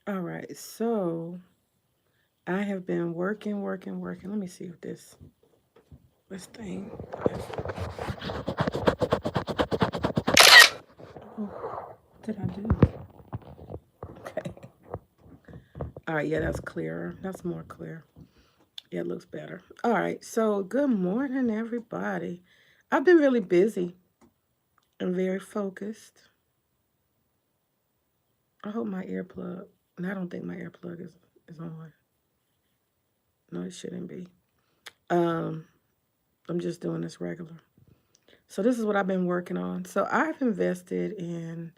All right, so I have been working. Let me see if this thing. Oh, what did I do? Okay. All right, yeah, that's clearer. That's more clear. Yeah, it looks better. All right, so good morning, everybody. I've been really busy and very focused. I hope my earplug, and I don't think my earplug is on. No, it shouldn't be. Um, I'm just doing this regular. So this is what I've been working on. So I've invested in,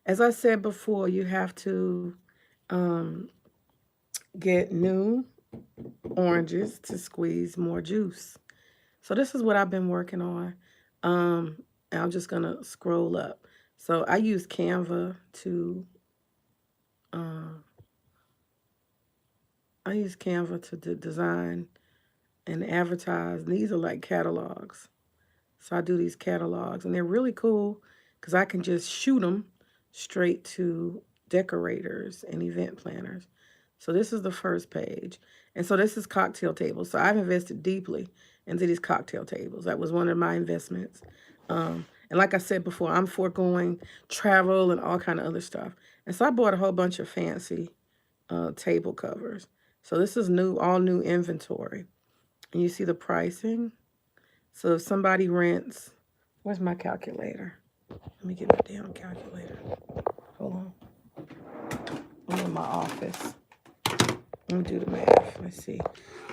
as I said before, you have to um, get new oranges to squeeze more juice. So this is what I've been working on. And I'm just gonna scroll up. So I use Canva to uh, design and advertise. These are like catalogs. So I do these catalogs, and they're really cool because I can just shoot them straight to decorators and event planners. So this is the first page. And so this is cocktail tables. So I've invested deeply into these cocktail tables. That was one of my investments. And like I said before, I'm foregoing travel and all kind of other stuff. And so I bought a whole bunch of fancy table covers. So this is new, all new inventory. And you see the pricing. So if somebody rents, where's my calculator? Let me get my damn calculator. Hold on. I'm in my office. Let me do the math. Let's see.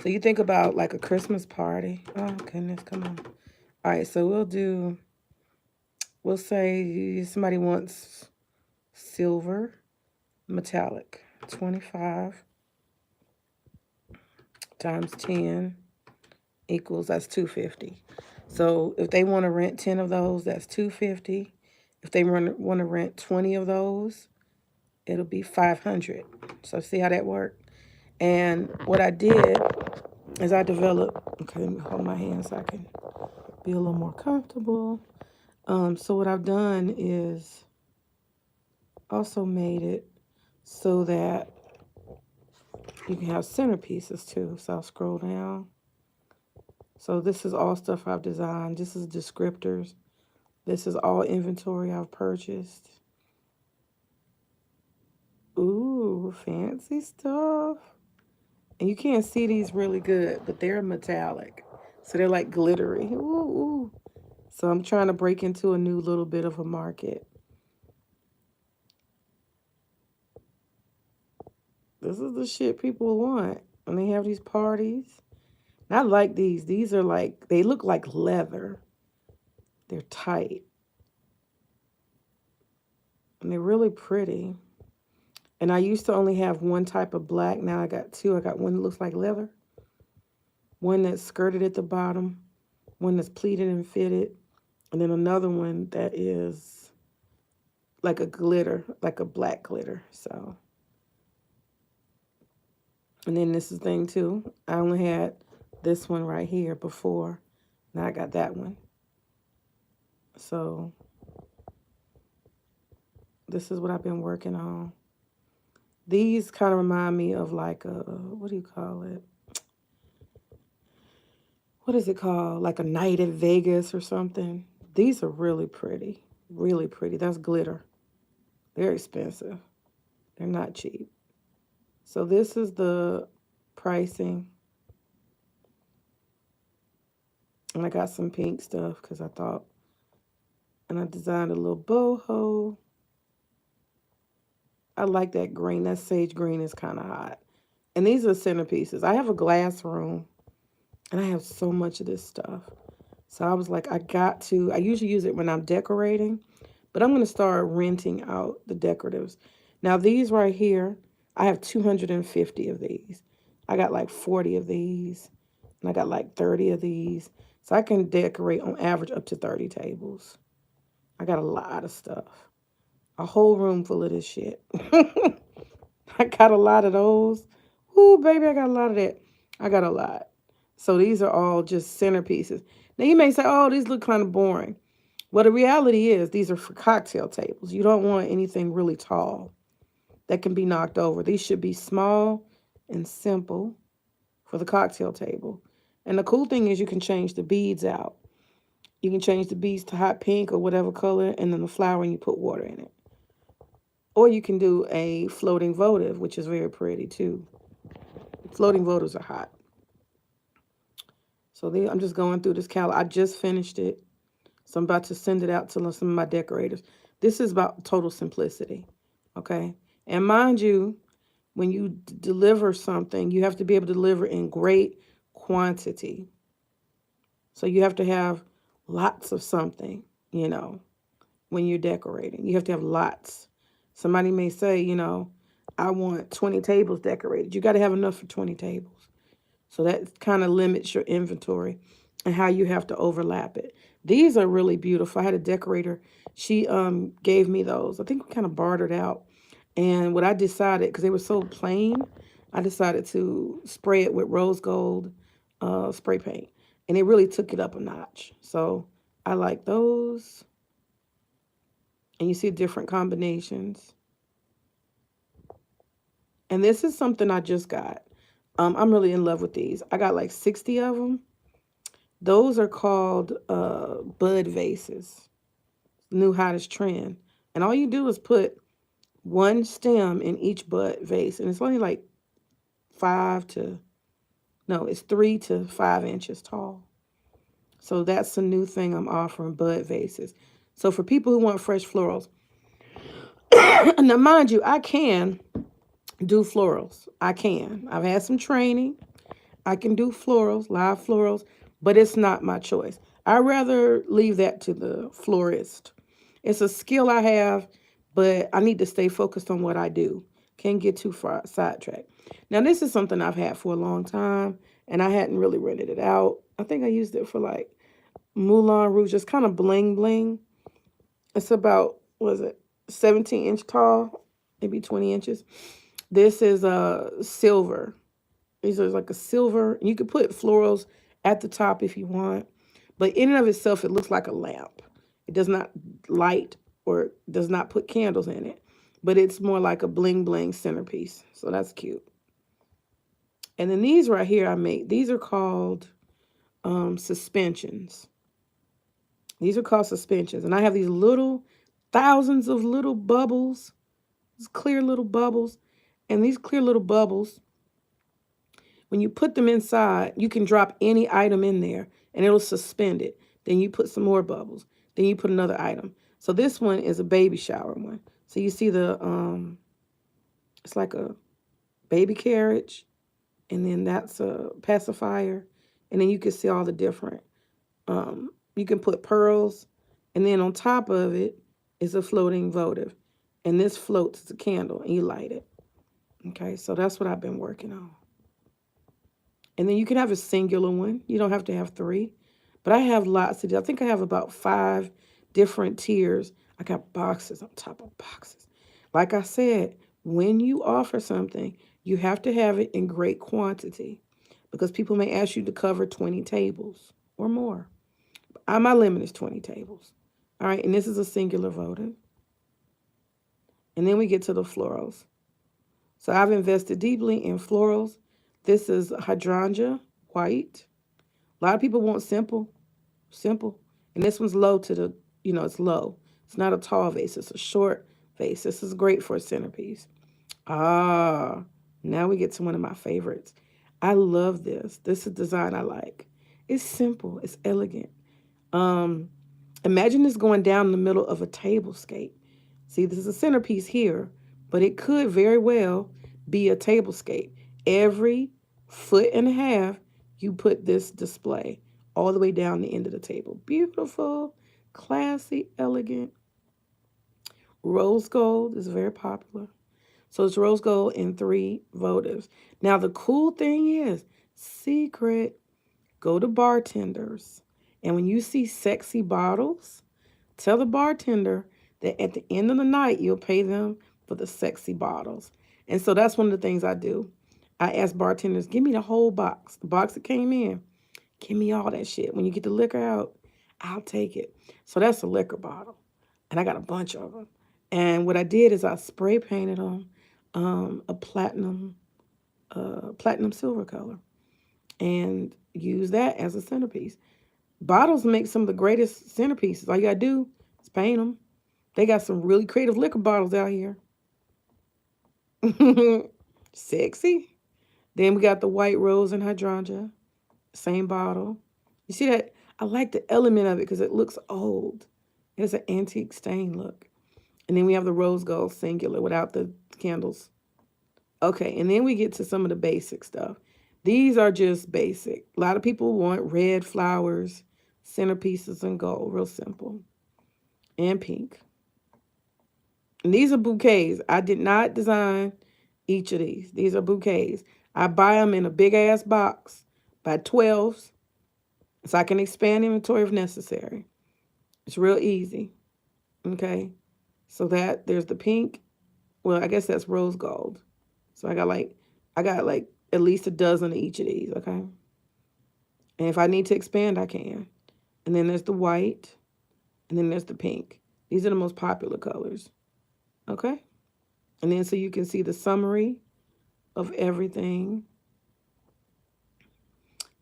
So you think about like a Christmas party. Oh goodness, come on. All right, so we'll say somebody wants silver metallic 25 times 10 equals that's 250. So if they want to rent 10 of those, that's 250. If they want to rent 20 of those, it'll be 500. So see how that worked? And what I did is I developed, okay, let me hold my hand so I can be a little more comfortable. So what I've done is also made it so that you can have centerpieces too. So I'll scroll down. So this is all stuff I've designed. This is descriptors. This is all inventory I've purchased. Ooh, fancy stuff. And you can't see these really good, but they're metallic. So they're like glittery. Ooh, ooh. So I'm trying to break into a new little bit of a market. This is the shit people want when they have these parties. And I like these. These are like, they look like leather. They're tight. And they're really pretty. And I used to only have one type of black. Now I got two. I got one that looks like leather, one that's skirted at the bottom, one that's pleated and fitted, and then another one that is like a glitter, like a black glitter. So, and then this is the thing too. I only had this one right here before. Now I got that one. So this is what I've been working on. These kind of remind me of like a, what do you call it? What is it called? Like a night at Vegas or something. These are really pretty. Really pretty. That's glitter. They're expensive. They're not cheap. So this is the pricing. And I got some pink stuff because I thought, and I designed a little boho. I like that green. That sage green is kind of hot. And these are centerpieces. I have a glass room and I have so much of this stuff. So I was like, I usually use it when I'm decorating, but I'm going to start renting out the decoratives. Now, these right here, I have 250 of these. I got like 40 of these, and I got like 30 of these. So I can decorate on average up to 30 tables. I got a lot of stuff. A whole room full of this shit. I got a lot of those. Ooh, baby, I got a lot of that. I got a lot. So these are all just centerpieces. Now you may say, oh, these look kind of boring. Well, the reality is these are for cocktail tables. You don't want anything really tall. that can be knocked over. These should be small and simple for the cocktail table. And the cool thing is you can change the beads out. You can change the beads to hot pink or whatever color, and then the flower, and you put water in it. Or you can do a floating votive, which is very pretty too. Floating votives are hot. So I'm just going through this calendar. I just finished it. So I'm about to send it out to some of my decorators. This is about total simplicity, okay? And mind you, when you deliver something, you have to be able to deliver in great quantity. So you have to have lots of something, when you're decorating. You have to have lots. Somebody may say, I want 20 tables decorated. You got to have enough for 20 tables. So that kind of limits your inventory and how you have to overlap it. These are really beautiful. I had a decorator. She gave me those. I think we kind of bartered out. And what I decided, because they were so plain, I decided to spray it with rose gold spray paint. And it really took it up a notch. So I like those. And you see different combinations. And this is something I just got. I'm really in love with these. I got like 60 of them. Those are called bud vases. New hottest trend. And all you do is put one stem in each bud vase. And it's only like it's 3 to 5 inches tall. So that's the new thing I'm offering, bud vases. So for people who want fresh florals. Now, mind you, I can do florals. I can. I've had some training. I can do florals, live florals, but it's not my choice. I'd rather leave that to the florist. It's a skill I have, but I need to stay focused on what I do. Can't get too far sidetracked. Now, this is something I've had for a long time, and I hadn't really rented it out. I think I used it for like Moulin Rouge. It's kind of bling bling. It's about, 17-inch tall, maybe 20 inches. This is a silver. These are like a silver. You could put florals at the top if you want. But in and of itself, it looks like a lamp. It does not light or does not put candles in it. But it's more like a bling bling centerpiece. So that's cute. And then these right here I made. These are called suspensions. These are called suspensions. And I have these thousands of little bubbles. These clear little bubbles. And these clear little bubbles, when you put them inside, you can drop any item in there and it'll suspend it. Then you put some more bubbles. Then you put another item. So this one is a baby shower one. So you see it's like a baby carriage. And then that's a pacifier. And then you can see all the different, you can put pearls. And then on top of it is a floating votive. And this floats as a candle and you light it. Okay, so that's what I've been working on. And then you can have a singular one. You don't have to have 3. But I have lots of, I think I have about 5 different tiers. I got boxes on top of boxes. Like I said, when you offer something, you have to have it in great quantity because people may ask you to cover 20 tables or more. My limit is 20 tables. All right, and this is a singular votive. And then we get to the florals. So I've invested deeply in florals. This is hydrangea white. A lot of people want simple. And this one's low to the, it's low. It's not a tall vase. It's a short vase. This is great for a centerpiece. Now we get to one of my favorites. I love this. This is a design I like. It's simple. It's elegant. Imagine this going down the middle of a tablescape. See, this is a centerpiece here, but it could very well be a tablescape. Every 1.5 feet, you put this display all the way down the end of the table. Beautiful, classy, elegant. Rose gold is very popular. So it's rose gold in 3 votives. Now, the cool thing is, secret, go to bartenders. And when you see sexy bottles, tell the bartender that at the end of the night, you'll pay them for the sexy bottles. And so that's one of the things I do. I ask bartenders, give me the whole box. The box that came in, give me all that shit. When you get the liquor out, I'll take it. So that's a liquor bottle. And I got a bunch of them. And what I did is I spray painted them. a platinum silver color, and use that as a centerpiece. Bottles make some of the greatest centerpieces. All you gotta do is paint them. They got some really creative liquor bottles out here. Sexy. Then we got the white rose and hydrangea. Same bottle. You see that? I like the element of it because it looks old. It has an antique stain look. And then we have the rose gold singular without the candles. Okay, and then we get to some of the basic stuff. These are just basic. A lot of people want red flowers, centerpieces, and gold. Real simple. And pink. And these are bouquets. I did not design each of these. These are bouquets. I buy them in a big ass box by 12s so I can expand inventory if necessary. It's real easy. Okay. So that there's the pink. Well, I guess that's rose gold. So I got like at least a dozen of each of these, okay? And if I need to expand, I can. And then there's the white, and then there's the pink. These are the most popular colors, okay? And then so you can see the summary of everything.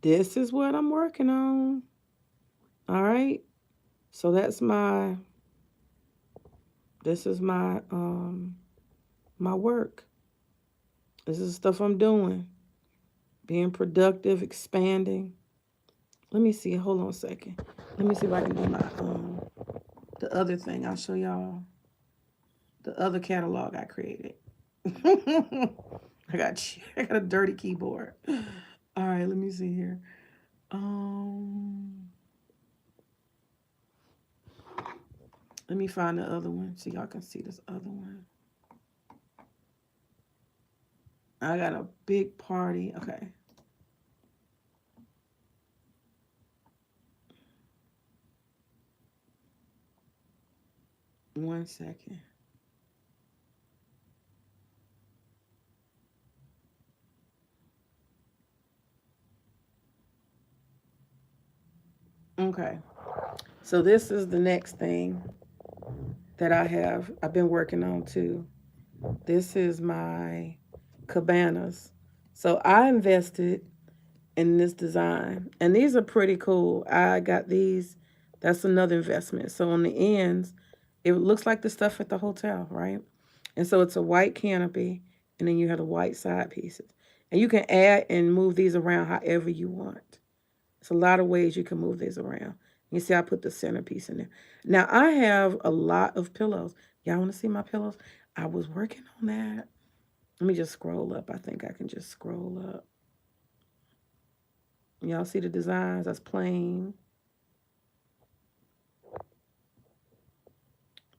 This is what I'm working on. All right. So that's this is my my work. This is the stuff I'm doing. Being productive, expanding. Let me see. Hold on a second. Let me see if I can do my the other thing. I'll show y'all the other catalog I created. I got a dirty keyboard. All right, let me see here. Let me find the other one so y'all can see this other one. I got a big party. Okay. One second. Okay. So this is the next thing that I've been working on too. This is my cabanas. So I invested in this design, and these are pretty cool. I got these. That's another investment. So on the ends, it looks like the stuff at the hotel, right? And so it's a white canopy, and then you have the white side pieces. And you can add and move these around however you want. It's a lot of ways you can move these around. You see, I put the centerpiece in there. Now, I have a lot of pillows. Y'all want to see my pillows? I was working on that. Let me just scroll up. I think I can just scroll up. Y'all see the designs? That's plain.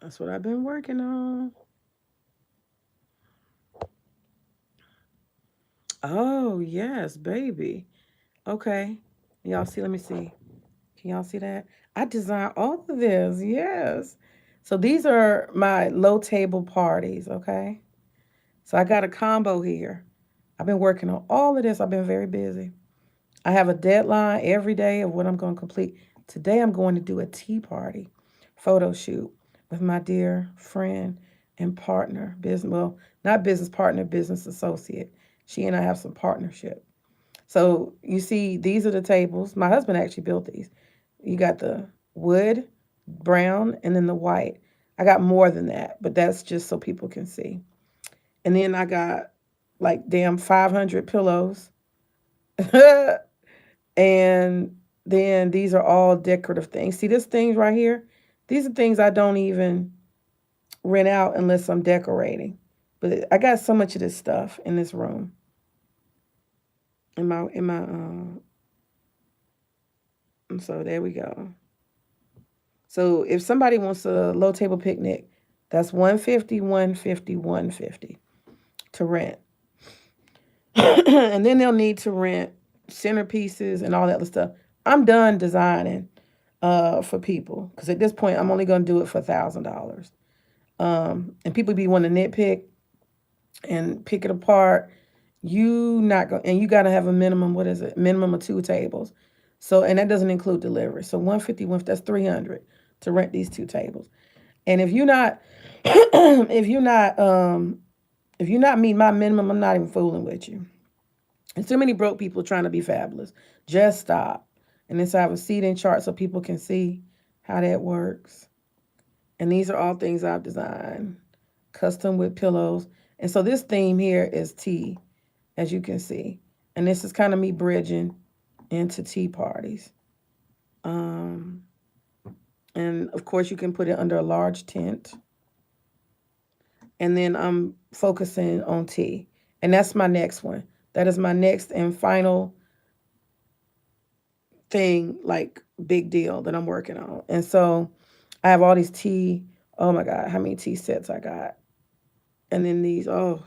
That's what I've been working on. Oh, yes, baby. Okay. Y'all see? Let me see. Can y'all see that? I designed all of this. Yes. So these are my low table parties, okay? So I got a combo here. I've been working on all of this. I've been very busy. I have a deadline every day of what I'm going to complete. Today I'm going to do a tea party photo shoot with my dear friend and partner, not business partner, business associate. She and I have some partnership. So you see, these are the tables. My husband actually built these. You got the wood, brown, and then the white. I got more than that, but that's just so people can see. And then I got like damn 500 pillows. And then these are all decorative things. See this things right here? These are things I don't even rent out unless I'm decorating. But I got so much of this stuff in this room. And so there we go. So if somebody wants a low table picnic, that's $150, $150, $150 to rent. And then they'll need to rent centerpieces and all that other stuff. I'm done designing for people because at this point I'm only going to do it for $1,000. And people be wanting to nitpick and pick it apart. You not go, and you got to have a minimum. What is it? Minimum of 2 tables. So, and that doesn't include delivery. So 150, that's 300 to rent these 2 tables. And if you're not If you're not meeting my minimum, I'm not even fooling with you. And too many broke people trying to be fabulous. Just stop. And then so I have a seating chart so people can see how that works. And these are all things I've designed. Custom with pillows. And so this theme here is tea, as you can see. And this is kind of me bridging into tea parties. Um, and of course, you can put it under a large tent. And then I'm focusing on tea. And that's my next one. That is my next and final thing, like big deal that I'm working on. And so I have all these tea. Oh my God, how many tea sets I got? And then these, oh,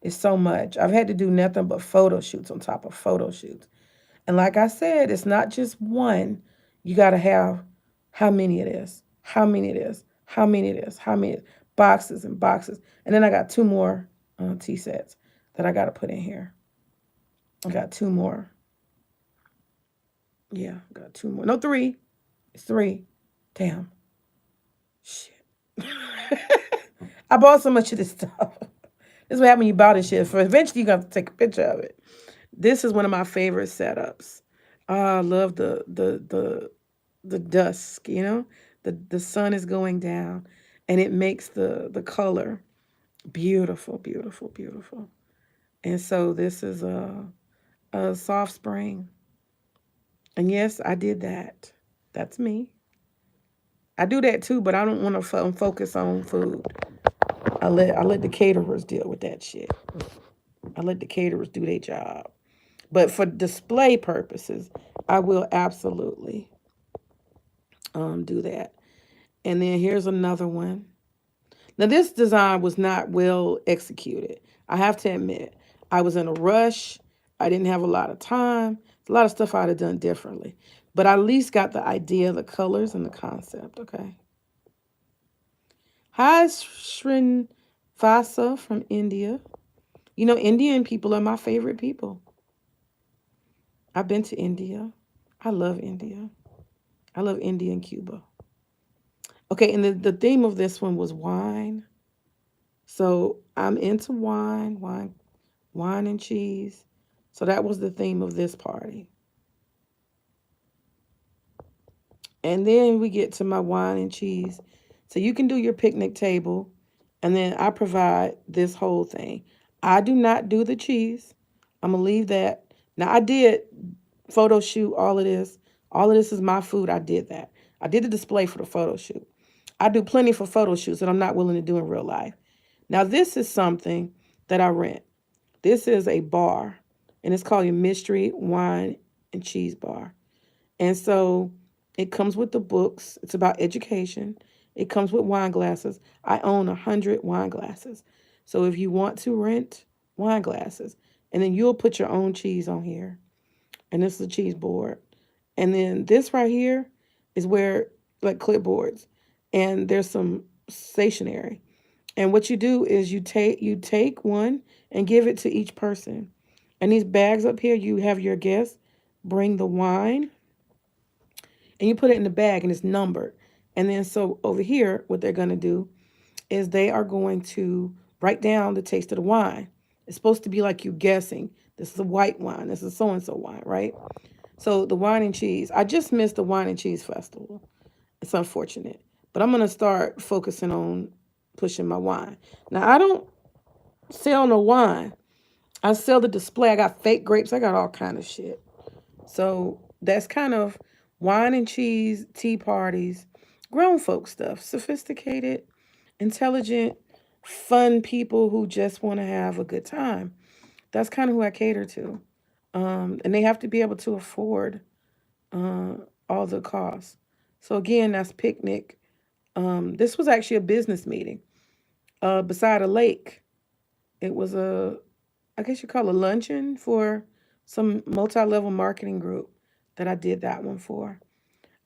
it's so much. I've had to do nothing but photo shoots on top of photo shoots. And like I said, it's not just one. You got to have how many it is, how many it is, how many it is, how many boxes and boxes. And then I got two more tea sets that I got to put in here. I got two more. Yeah, I got two more. No, three. It's three. Damn. Shit. I bought so much of this stuff. This is what happened when you buy this shit. For eventually, you got to take a picture of it. This is one of my favorite setups. I love the dusk. You know, the sun is going down, and it makes the color beautiful, beautiful, beautiful. And so this is a soft spring. And yes, I did that. That's me. I do that too, but I don't want to focus on food. I let the caterers deal with that shit. I let the caterers do their job. But for display purposes, I will absolutely do that. And then here's another one. Now this design was not well executed. I have to admit, I was in a rush. I didn't have a lot of time. A lot of stuff I'd have done differently. But I at least got the idea, the colors, and the concept. Okay. Hi, Srinivasa from India. You know, Indian people are my favorite people. I've been to India. I love India. I love India and Cuba. Okay, and the theme of this one was wine. So I'm into wine and cheese. So that was the theme of this party. And then we get to my wine and cheese. So you can do your picnic table, and then I provide this whole thing. I do not do the cheese. I'm going to leave that. Now, I did photo shoot all of this. All of this is my food. I did that. I did the display for the photo shoot. I do plenty for photo shoots that I'm not willing to do in real life. Now, this is something that I rent. This is a bar, and it's called your Mystery Wine and Cheese Bar. And so it comes with the books. It's about education. It comes with wine glasses. I own 100 wine glasses. So if you want to rent wine glasses, and then you'll put your own cheese on here. And this is a cheese board. And then this right here is where, like clipboards, and there's some stationery. And what you do is you take one and give it to each person. And these bags up here, you have your guests bring the wine and you put it in the bag and it's numbered. And then so over here, what they're going to do is they are going to write down the taste of the wine. It's supposed to be like you guessing. This is a white wine. This is so and so wine, right? So the wine and cheese. I just missed the wine and cheese festival. It's unfortunate, but I'm gonna start focusing on pushing my wine. Now I don't sell no wine. I sell the display. I got fake grapes. I got all kind of shit. So that's kind of wine and cheese, tea parties, grown folk stuff, sophisticated, intelligent, fun people who just want to have a good time. That's kind of who I cater to. And they have to be able to afford uh, all the costs. So again, that's picnic. This was actually a business meeting beside a lake. It was I guess you call it a luncheon for some multi-level marketing group that I did that one for.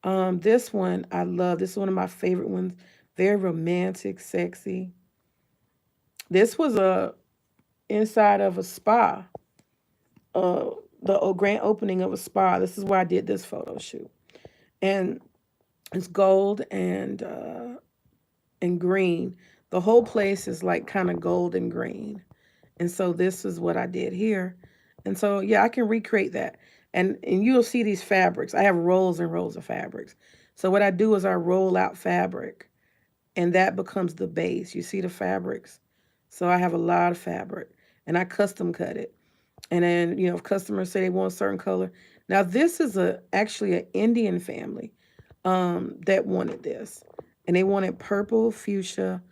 This one I love. This is one of my favorite ones. Very romantic, sexy. This was a inside of a spa. Uh, the grand opening of a spa. This is where I did this photo shoot, and it's gold and green. The whole place is like kind of gold and green. And so this is what I did here. And so yeah, I can recreate that. And you'll see these fabrics. I have rolls and rolls of fabrics. So what I do is I roll out fabric and that becomes the base. You see the fabrics? So I have a lot of fabric and I custom cut it. And then, if customers say they want a certain color. Now this is actually an Indian family that wanted this. And they wanted purple, fuchsia,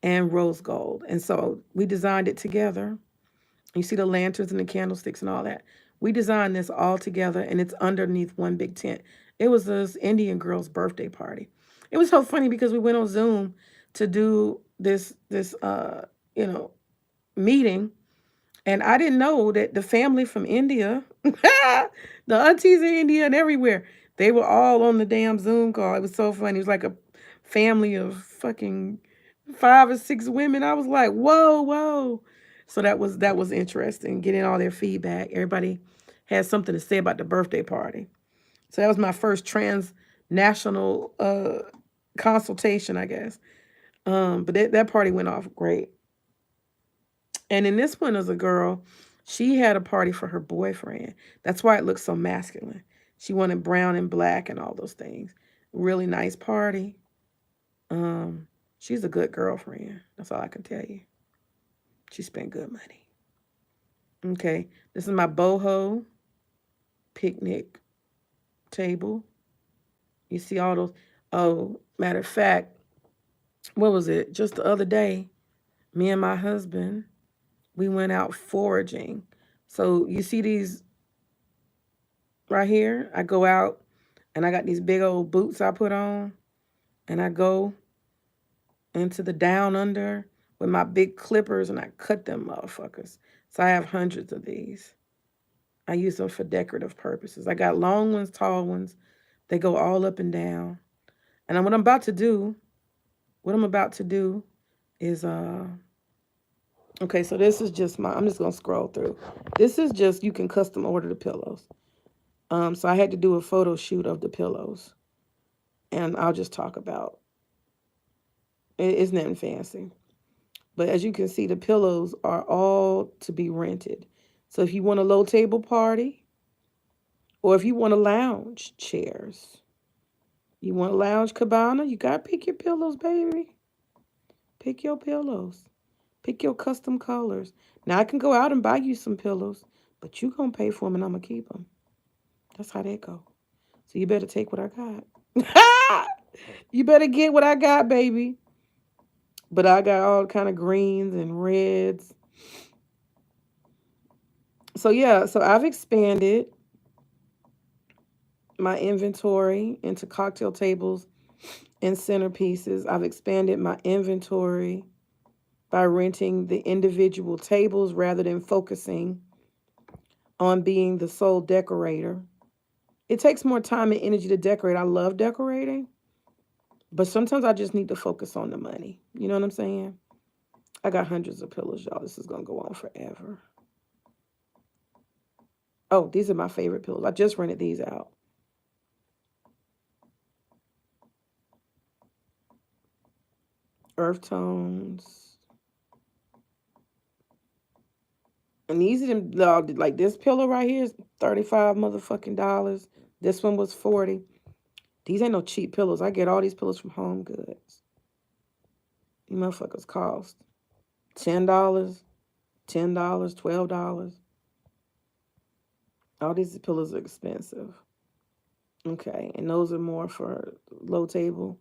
and rose gold. And so we designed it together. You see the lanterns and the candlesticks and all that. We designed this all together and it's underneath one big tent. It was this Indian girl's birthday party. It was so funny because we went on Zoom to do this meeting, and I didn't know that the family from India, the aunties in India and everywhere, they were all on the damn Zoom call. It was so funny. It was like a family of fucking 5 or 6 women. I was like, whoa, whoa. So that was interesting, getting all their feedback. Everybody had something to say about the birthday party. So that was my first transnational consultation, I guess. But that party went off great. And in this one is a girl, she had a party for her boyfriend. That's why it looks so masculine. She wanted brown and black and all those things. Really nice party. She's a good girlfriend. That's all I can tell you. She spent good money. Okay, this is my boho picnic table. You see all those. Oh, matter of fact, what was it? Just the other day, me and my husband, we went out foraging. So you see these right here? I go out and I got these big old boots I put on, and I go into the down under with my big clippers and I cut them motherfuckers. So I have hundreds of these. I use them for decorative purposes. I got long ones, tall ones. They go all up and down. And what I'm about to do is okay, so this is just I'm just gonna scroll through. This is just, you can custom order the pillows. So I had to do a photo shoot of the pillows. And I'll just talk about it's nothing fancy. But as you can see, the pillows are all to be rented. So if you want a low table party, or if you want a lounge chairs, you want a lounge cabana, you got to pick your pillows, baby. Pick your pillows. Pick your custom colors. Now, I can go out and buy you some pillows, but you going to pay for them and I'm going to keep them. That's how that go. So you better take what I got. You better get what I got, baby. But I got all kind of greens and reds. So yeah, so I've expanded my inventory into cocktail tables and centerpieces. I've expanded my inventory by renting the individual tables rather than focusing on being the sole decorator. It takes more time and energy to decorate. I love decorating, but sometimes I just need to focus on the money. You know what I'm saying? I got hundreds of pillows, y'all. This is going to go on forever. Oh, these are my favorite pillows. I just rented these out. Earth tones. And these are them, like this pillow right here is 35 motherfucking dollars. This one was 40. These ain't no cheap pillows. I get all these pillows from Home Goods. These motherfuckers cost $10, $10, $12. All these pillows are expensive. Okay, and those are more for low table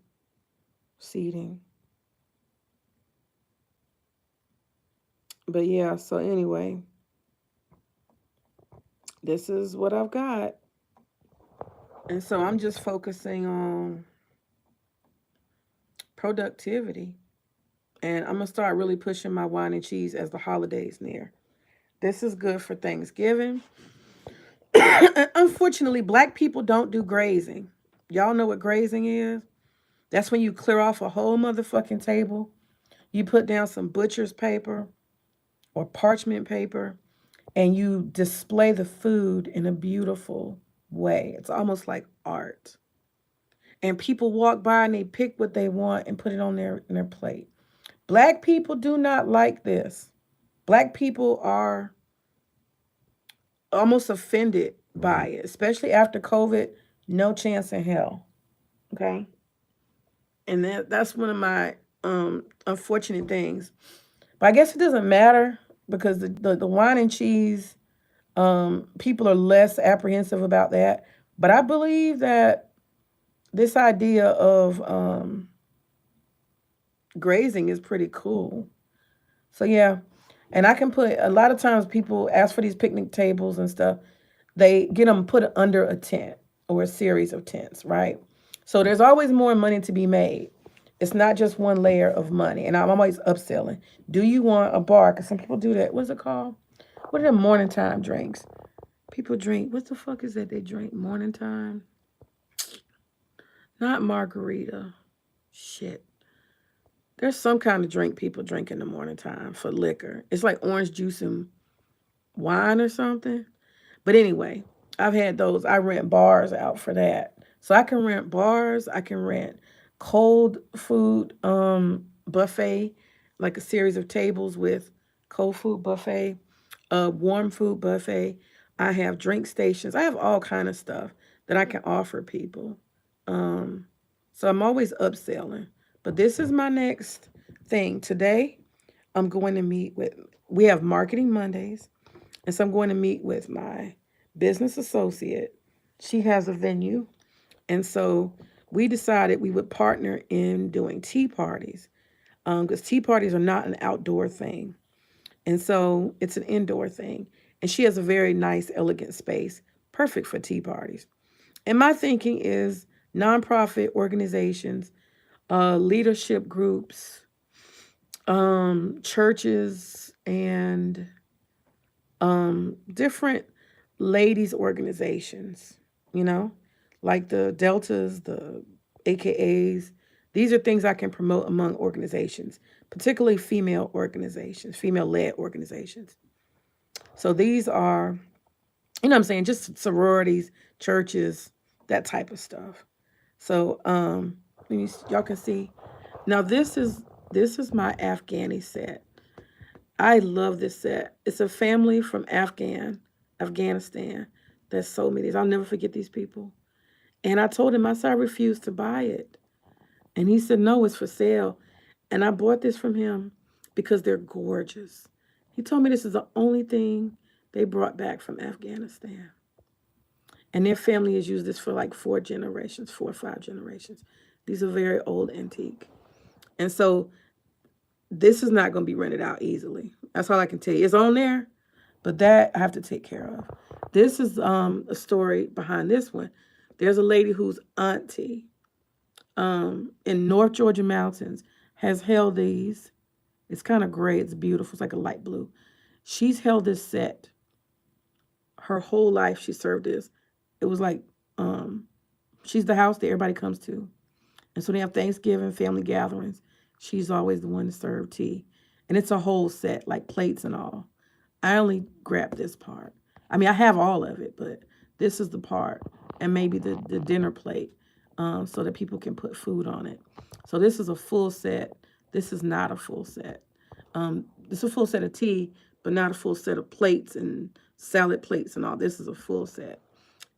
seating. But yeah, so anyway, this is what I've got. And so I'm just focusing on productivity. And I'm going to start really pushing my wine and cheese as the holidays near. This is good for Thanksgiving. Unfortunately, black people don't do grazing. Y'all know what grazing is? That's when you clear off a whole motherfucking table. You put down some butcher's paper or parchment paper and you display the food in a beautiful way. It's almost like art. And people walk by and they pick what they want and put it on their plate. Black people do not like this. Black people are almost offended by it, especially after COVID. No chance in hell. Okay. And that's one of my unfortunate things. But I guess it doesn't matter because the wine and cheese, people are less apprehensive about that. But I believe that this idea of grazing is pretty cool. So yeah, and I can put a lot of times people ask for these picnic tables and stuff. They get them put under a tent or a series of tents, right? So there's always more money to be made. It's not just one layer of money, and I'm always upselling. Do you want a bar? Because some people do that. What's it called? What are the morning time drinks? People drink. What the fuck is that they drink morning time? Not margarita. Shit. There's some kind of drink people drink in the morning time for liquor. It's like orange juice and wine or something. But anyway, I've had those. I rent bars out for that. So I can rent bars, I can rent cold food buffet, like a series of tables with cold food buffet, warm food buffet. I have drink stations. I have all kind of stuff that I can offer people. Um, so I'm always upselling. But this is my next thing. Today, I'm going to meet with, we have Marketing Mondays. And so I'm going to meet with my business associate. She has a venue. And so we decided we would partner in doing tea parties because tea parties are not an outdoor thing. And so it's an indoor thing. And she has a very nice, elegant space, perfect for tea parties. And my thinking is nonprofit organizations, leadership groups, churches, and different ladies organizations, you know, like the Deltas, the AKAs. These are things I can promote among organizations, particularly female organizations, female led organizations. So these are, you know what I'm saying, just sororities, churches, that type of stuff. So y'all can see. Now this is my Afghani set. I love this set. It's a family from Afghanistan that sold me these. I'll never forget these people. And I told him, I said, I refuse to buy it. And he said, no, it's for sale. And I bought this from him because they're gorgeous. He told me this is the only thing they brought back from Afghanistan. And their family has used this for like 4 generations, 4 or 5 generations. These are very old antique. And so this is not going to be rented out easily. That's all I can tell you. It's on there, but that I have to take care of. This is a story behind this one. There's a lady whose auntie in North Georgia mountains has held these. It's kind of gray. It's beautiful. It's like a light blue. She's held this set her whole life. She served this. It was like she's the house that everybody comes to. And so they have Thanksgiving, family gatherings. She's always the one to serve tea. And it's a whole set, like plates and all. I only grabbed this part. I mean, I have all of it, but this is the part. And maybe the dinner plate so that people can put food on it. So this is a full set. This is not a full set. This is a full set of tea, but not a full set of plates and salad plates and all. This is a full set.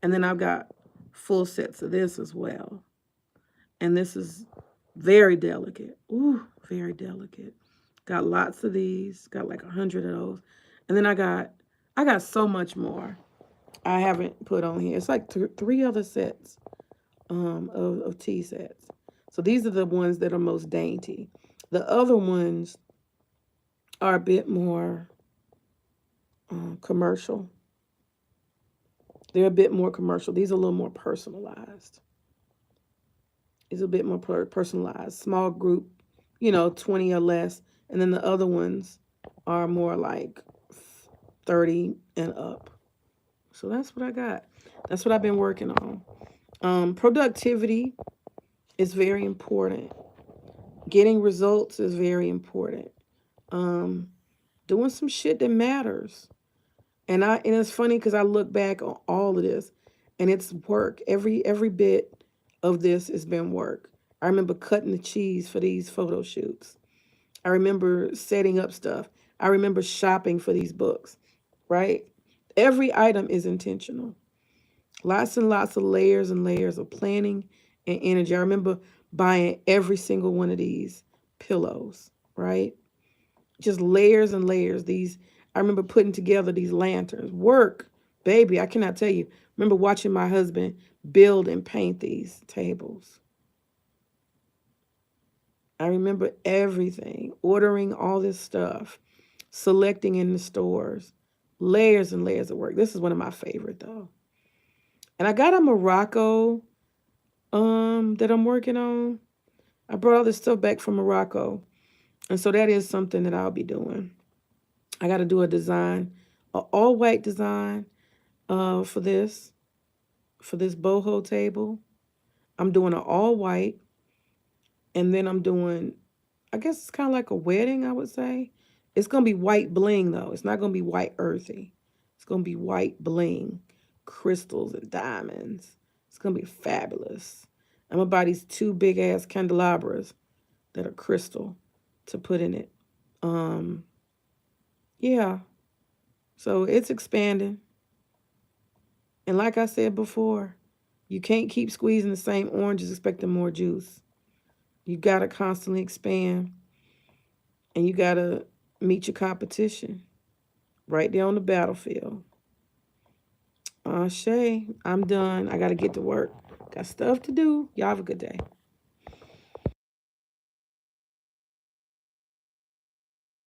And then I've got full sets of this as well. And this is very delicate. Ooh, very delicate. Got lots of these. Got like 100 of those. And then I got so much more I haven't put on here. It's like 3 other sets of tea sets. So these are the ones that are most dainty. The other ones are a bit more commercial. They're a bit more commercial. These are a little more personalized. These are a bit more personalized. Small group, 20 or less. And then the other ones are more like 30 and up. So that's what I got. That's what I've been working on. Productivity is very important. Getting results is very important. Doing some shit that matters. And it's funny because I look back on all of this and it's work. Every bit of this has been work. I remember cutting the cheese for these photo shoots. I remember setting up stuff. I remember shopping for these books, right? Every item is intentional. Lots and lots of layers and layers of planning and energy. I remember buying every single one of these pillows, right? Just layers and layers. I remember putting together these lanterns. Work, baby, I cannot tell you. Remember watching my husband build and paint these tables. I remember everything, ordering all this stuff, selecting in the stores, layers and layers of work. This is one of my favorite though. And I got a Morocco that I'm working on. I brought all this stuff back from Morocco. And so that is something that I'll be doing. I got to do a design, an all white design for this boho table. I'm doing an all white, and then I'm doing, I guess it's kind of like a wedding, I would say. It's going to be white bling though. It's not going to be white earthy. It's going to be white bling, crystals and diamonds. It's going to be fabulous. I'm going to buy these 2 big ass candelabras that are crystal to put in it. Yeah. So it's expanding. And like I said before, you can't keep squeezing the same oranges expecting more juice. You got to constantly expand, and you got to meet your competition right there on the battlefield. Shay, I'm done. I got to get to work. Got stuff to do. Y'all have a good day.